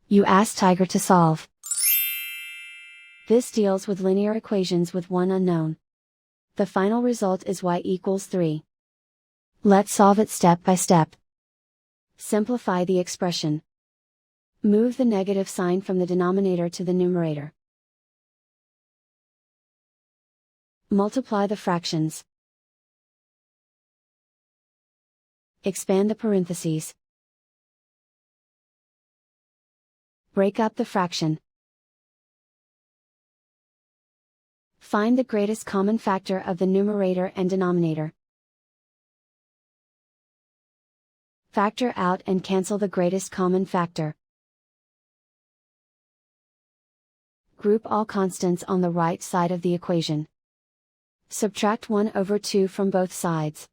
You ask Tiger to solve. This deals with linear equations with one unknown. The final result is y=3. Let's solve it step by step. Simplify the expression. Move the negative sign from the denominator to the numerator. Multiply the fractions. Expand the parentheses. Break up the fraction. Find the greatest common factor of the numerator and denominator. Factor out and cancel the greatest common factor. Group all constants on the right side of the equation. Subtract 1/2 from both sides.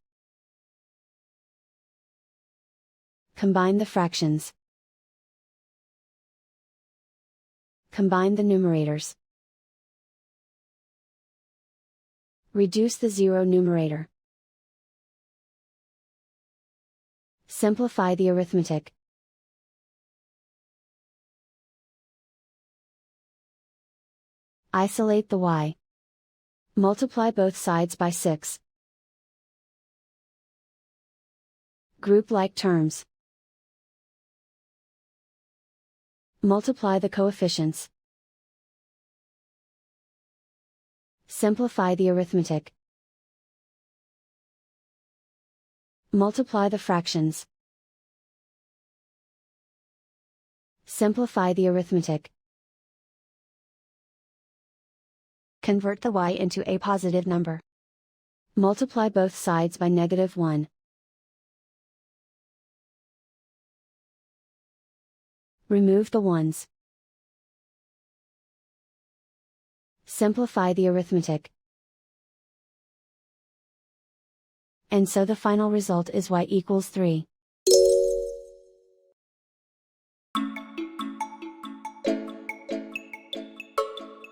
Combine the fractions. Combine the numerators. Reduce the zero numerator. Simplify the arithmetic. Isolate the y. Multiply both sides by 6. Group like terms. Multiply the coefficients. Simplify the arithmetic. Multiply the fractions. Simplify the arithmetic. Convert the y into a positive number. Multiply both sides by -1. Remove the ones. Simplify the arithmetic. And so the final result is y=3.